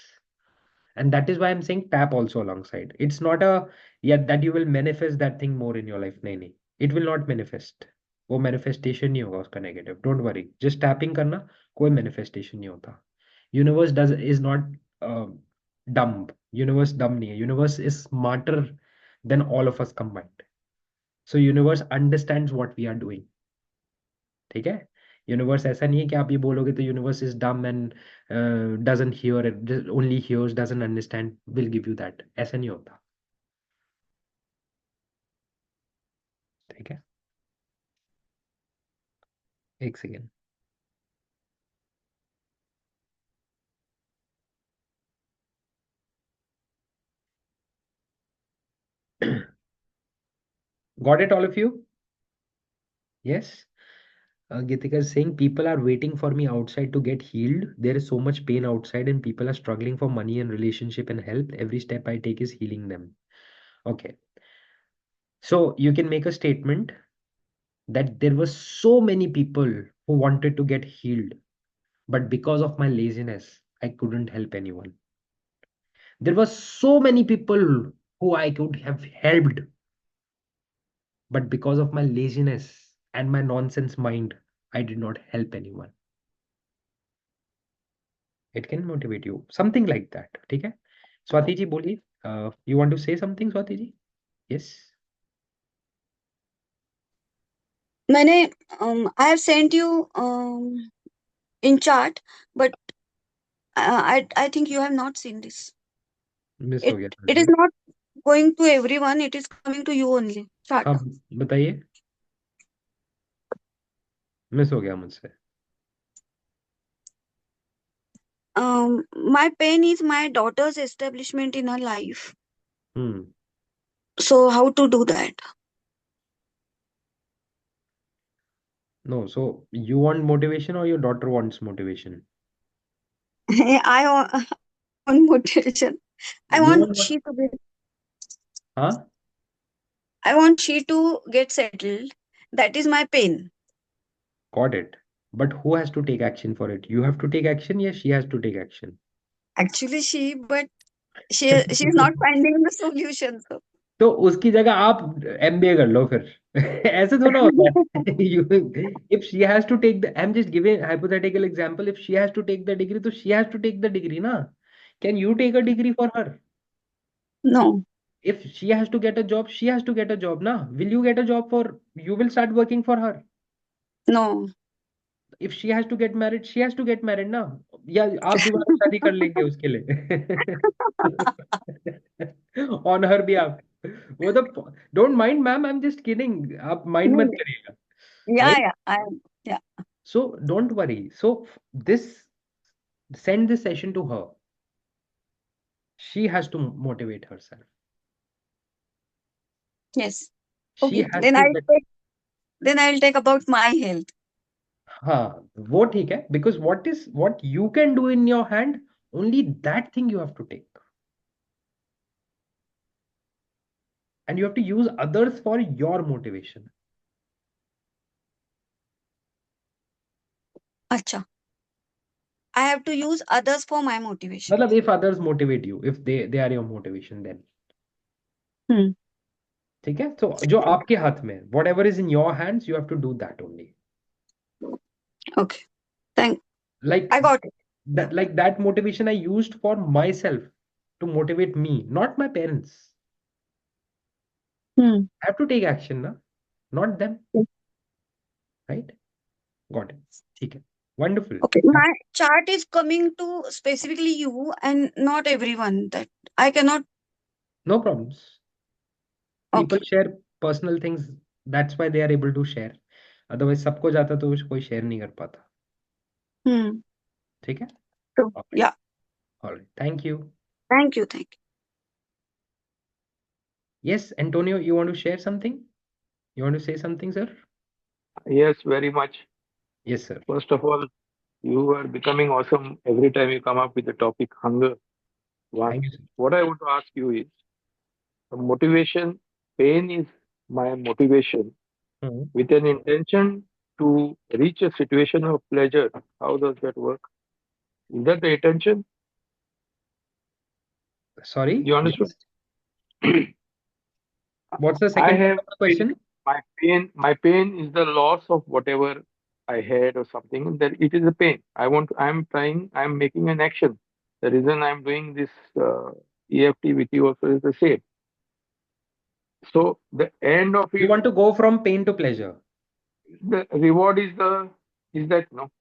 A: And that is why I'm saying tap also alongside. It's not a yet that you will manifest that thing more in your life. नहीं नहीं. It will not manifest. वो manifestation नहीं होगा उसका negative. Don't worry. Just tapping करना कोई manifestation नहीं होता. Universe is not uh, dumb. Universe dumb नहीं है. Universe is smarter than all of us combined. So universe understands what we are doing. ठीक है. यूनिवर्स ऐसा नहीं है कि आप ये बोलोगे तो universe is dumb and doesn't hear only hears doesn't understand will give you that. ऐसा नहीं होता. ठीक है. एक second. Got it, all of you? Yes. Gitika is saying people are waiting for me outside to get healed. There is so much pain outside and people are struggling for money and relationship and help. Every step I take is healing them. Okay. So you can make a statement that there were so many people who wanted to get healed, but because of my laziness, I couldn't help anyone. There were so many people who I could have helped, but because of my laziness and my nonsense mind, I did not help anyone. It can motivate you. Something like that. ठीक है? Swati ji, बोलिए. You want to say something, Swati ji? Yes.
B: मैंने I have sent you in chat, but I think you have not seen this.
A: Miss हो
B: It
A: गया
B: it is
A: शायद.
B: not going to everyone. It is coming to you only. Start.
A: हाँ, बताइए. Miss हो गया मुझसे.
B: My pain is my daughter's establishment in her life.
A: Hmm.
B: So how to do that?
A: No, so you want motivation or your daughter wants motivation?
B: I want motivation. I
A: You
B: want
A: want what?
B: she to be.
A: Huh?
B: I want she to get settled. That is my pain.
A: Got it. But who has to take action for it? You have to take action. Yes, she has to take action.
B: Actually, but she is not finding the solution. So.
A: तो उसकी जगह आप MBA कर लो फिर. ऐसे थोड़ा होता है. If she has to take the, I'm just giving hypothetical example. If she has to take the degree, तो she has to take the degree ना. Can you take a degree for her?
B: No,
A: If she has to get a job, she has to get a job ना. Will you get a job for? You will start working for her.
B: no.
A: If she has to get married, she has to get married ना. या आप दोबारा शादी कर लेंगे उसके लिए. On her behalf. वो तो don't mind ma'am, I'm just kidding. आप mind मत करिएगा.
B: Yeah,
A: Right?
B: yeah, yeah.
A: So don't worry. So this send this session to her. She has to motivate herself.
B: Yes.
A: She
B: Okay.
A: has to get.
B: Then I'll take about my health.
A: हाँ, वो ठीक है. Because what you can do in your hand, only that thing you have to take. And you have to use others for your motivation.
B: Acha. I have to use others for my motivation.
A: मतलब if others motivate you, if they are your motivation, then
B: Hmm.
A: ठीक है. तो जो आपके हाथ में, whatever is in your hands, you have to do that only.
B: Okay. Thank.
A: Like
B: I got it.
A: that motivation I used for myself. to motivate me, not my parents.
B: Hmm.
A: I have to take action, na? Not them,
B: Yes.
A: right? Got it. ठीक है. Wonderful.
B: Okay. My chart is coming to specifically you and not everyone. That I cannot.
A: No problems. People
B: Okay.
A: share personal things. That's why they are able to share. Otherwise, सबको जाता तो कोई share नहीं कर पाता.
B: Hmm.
A: ठीक है?
B: So,
A: All right.
B: yeah.
A: All right. Thank you.
B: Thank you. Thank you.
A: Yes, Antonio, you want to share something? You want to say something, sir?
C: Yes, very much.
A: Yes, sir.
C: First of all, you are becoming awesome every time you come up with the topic hunger. One.
A: Thank you, sir.
C: What I want to ask you is the motivation, pain is my motivation
A: Hmm.
C: with an intention to reach a situation of pleasure. How does that work? Is that the intention?
A: Sorry.
C: You understood?
A: Yes. What's the
C: I
A: second part
C: have
A: of the question?
C: my pain is the loss of whatever I had or something. That it is a pain. I'm making an action. The reason I'm doing this EFT with you also is the same. So the end of
A: You
C: it,
A: want to go from pain to pleasure.
C: the reward is that no.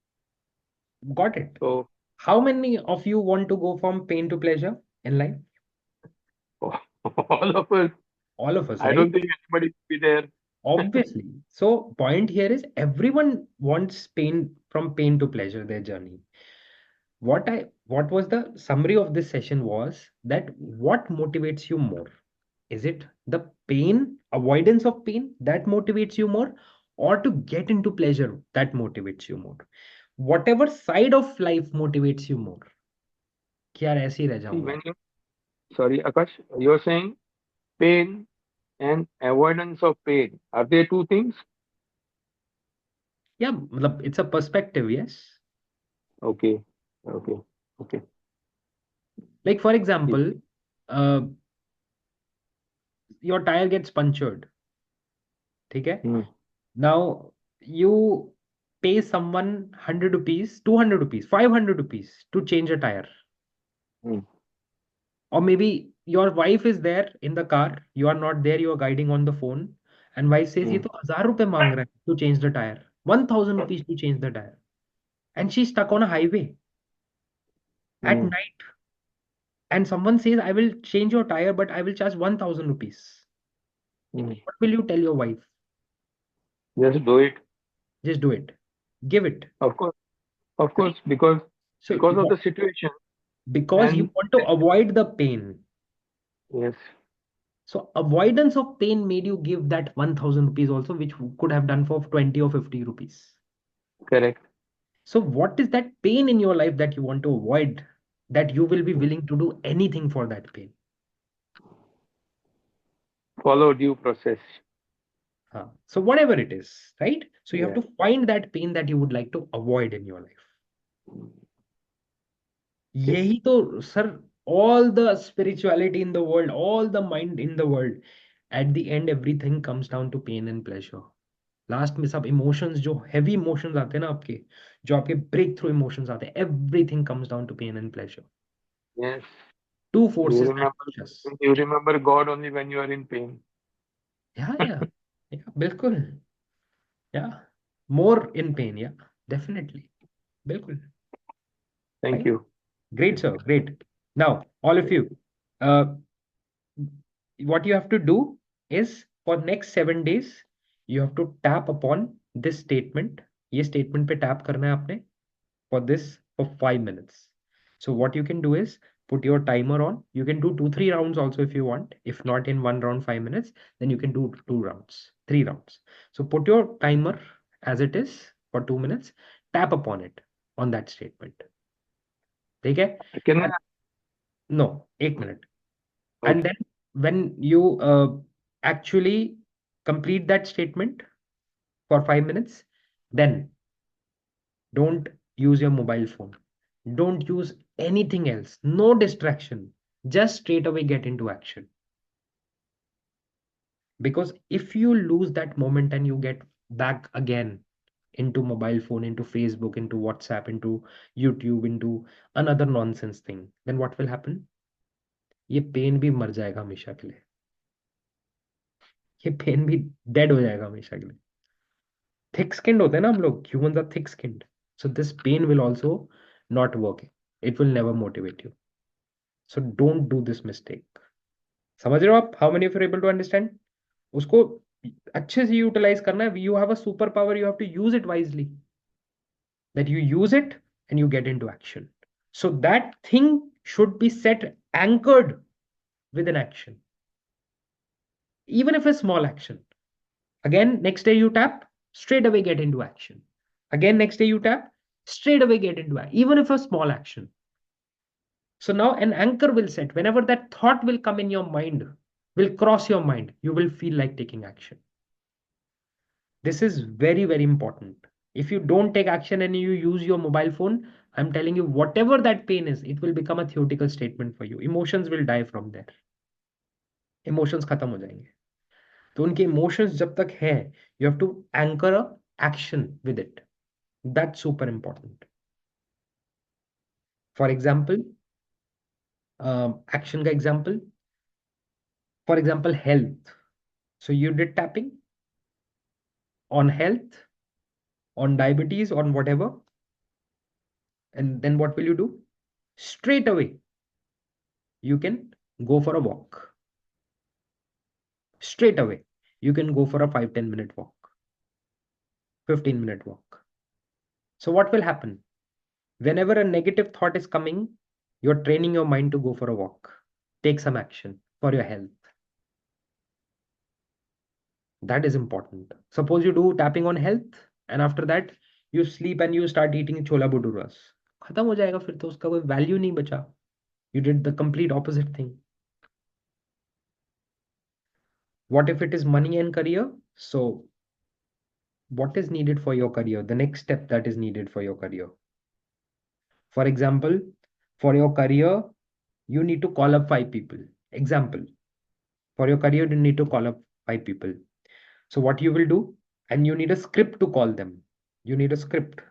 A: Got it.
C: So
A: How many of you want to go from pain to pleasure in life?
C: all of us,
A: All of us,
C: I
A: right?
C: don't think anybody will be there.
A: Obviously. So point here is everyone wants pain from pain to pleasure, their journey. What was the summary of this session was that what motivates you more? Is it the pain, avoidance of pain that motivates you more, or to get into pleasure that motivates you more? Whatever side of life motivates you more. कि यार ऐसे ही रह
C: See,
A: जाऊंगा.
C: sorry, Akash, you're saying pain and avoidance of pain. Are they two things?
A: Yeah, मतलब it's a perspective, yes.
C: Okay, okay, okay.
A: Like for
C: Yes.
A: example, uh, your tire gets punctured. ठीक है?
C: Hmm,
A: Now you pay someone 100 rupees, 200 rupees, 500 rupees to change a tire.
C: hmm,
A: Or maybe your wife is there in the car, you are not there, you are guiding on the phone, and wife says ये
C: hmm,
A: तो 1000 रुपए मांग रहा है to change the tire, 1000 rupees to change the tire, and she's stuck on a highway at
C: hmm,
A: night, and someone says I will change your tire but I will charge 1000 rupees.
C: hmm.
A: What will you tell your wife?
C: Just do it.
A: Just do it, give it,
C: Of course, of
A: right?
C: course, because
A: So
C: of the situation.
A: because you
C: And
A: want to avoid the pain.
C: yes,
A: So avoidance of pain made you give that 1000 rupees also, which you could have done for 20 or 50 rupees.
C: correct.
A: So what is that pain in your life that you want to avoid, that you will be willing to do anything for that pain?
C: Follow due process.
A: So whatever it is, right? So you have
C: Yeah.
A: to find that pain that you would like to avoid in your life.
C: Okay.
A: यही तो, sir, all the spirituality in the world, all the mind in the world, at the end everything comes down to pain and pleasure. Last में सब emotions, जो heavy emotions आते हैं ना आपके, जो आपके ब्रेक थ्रू इमोशंस आते हैं, everything comes down to pain and pleasure.
C: Yes.
A: Two
C: You
A: forces that
C: remember
A: push us.
C: you remember God only when you are in pain.
A: Yeah, yeah, yeah, बिल्कुल. Yeah, more in pain. Yeah, definitely. बिल्कुल.
C: Thank
A: Right?
C: you.
A: Great, sir. Great. Now, all of you, uh, what you have to do is for next 7 days, you have to tap upon this statement. ये statement पे tap करना है आपने for this for 5 minutes. So what you can do is put your timer on. You can do 2, 3 rounds also if you want. If not in one round 5 minutes, then you can do 2 rounds, 3 rounds. So put your timer as it is for 2 minutes. Tap upon it on that statement. ठीक है?
C: Can I?
A: And no, 1 minute. And
C: Okay.
A: then when you actually complete that statement for 5 minutes, then don't use your mobile phone. Don't use anything else. No distraction. Just straight away get into action. Because if you lose that moment and you get back again into mobile phone, into Facebook, into WhatsApp, into YouTube, into another nonsense thing, then what will happen? ये pen भी मर जाएगा हमेशा के लिए, ये pen भी dead हो जाएगा हमेशा के लिए। थिक स्किन्ड होते हैं ना हम लोग, humans are thick skinned, so this pain will also not work, it will never motivate you, so don't do this mistake. समझ रहे हो आप? How many of you able to understand? उसको अच्छे से यूटिलाइज करना है, you have a super power, you have to use it wisely, that you use it and you get into action. So that thing should be set anchored with an action, even if a small action. Again, next day you tap, straight away get into action. Again, next day you tap, straight away get into action, even if a small action. So now an anchor will set. Whenever that thought will come in your mind, will cross your mind, you will feel like taking action. This is very, very important. If you don't take action and you use your mobile phone, I'm telling you, whatever that pain is, it will become a theoretical statement for you. Emotions will die from there. Emotions खत्म हो जाएंगे. तो उनके emotions जब तक है, you have to anchor a action with it. That's super important. For example, action का example. For example, health. So you did tapping on health, on diabetes, on whatever. And then what will you do? Straight away, you can go for a walk. Straight away, you can go for a 5-10 minute walk, 15-minute walk. So what will happen? Whenever a negative thought is coming, you're training your mind to go for a walk. Take some action for your health. That is important. Suppose you do tapping on health and after that you sleep and you start eating chola bhuturas. खत्म हो जाएगा, फिर तो उसका कोई value नहीं बचा. You did the complete opposite thing. What if it is money and career? So what is needed for your career? The next step that is needed for your career. For example, for your career, you need to call up 5 people. Example, for your career, you need to call up 5 people. So what you will do, and you need a script to call them. You need a script.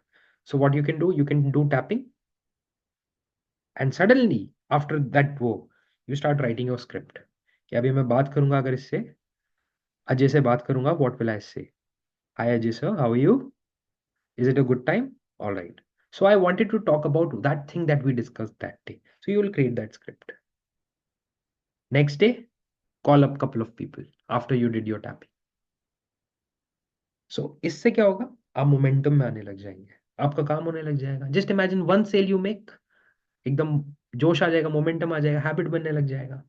A: So what you can do tapping. And suddenly, after that you start writing your script. कि अभी मैं बात करूंगा अगर इससे, अजय से बात करूंगा, what will I say? Hi Ajay sir, how are you? Is it a good time? All right. So I wanted to talk about that thing that we discussed that day. So you will create that script. Next day, call up couple of people after you did your tapping. So इससे क्या होगा? आप momentum में आने लग जाएंगे, आपका काम होने लग जाएगा. Just imagine one sale you make, एकदम जोश आ जाएगा, मोमेंटम आ जाएगा, हैबिट बनने लग जाएगा,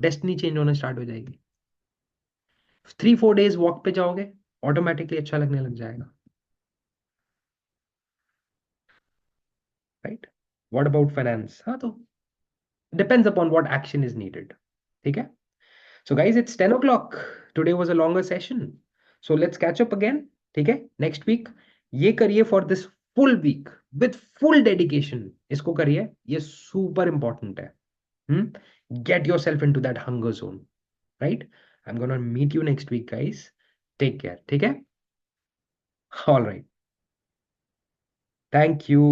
A: डेस्टिनी चेंज होना स्टार्ट हो जाएगी. 3-4 days वॉक पे जाओगे, ऑटोमेटिकली अच्छा लगने लग जाएगा. राइट? What about finance? हाँ, तो depends upon what action is needed. ठीक है? So guys, it's 10 o'clock. Today was a longer session. So let's catch up again. ठीक है? Next week. ये करिए for this full week with full dedication. इसको करिए. ये super important है. Get yourself into that hunger zone. Right? I'm gonna meet you next week, guys. Take care. ठीक है? All right. Thank you.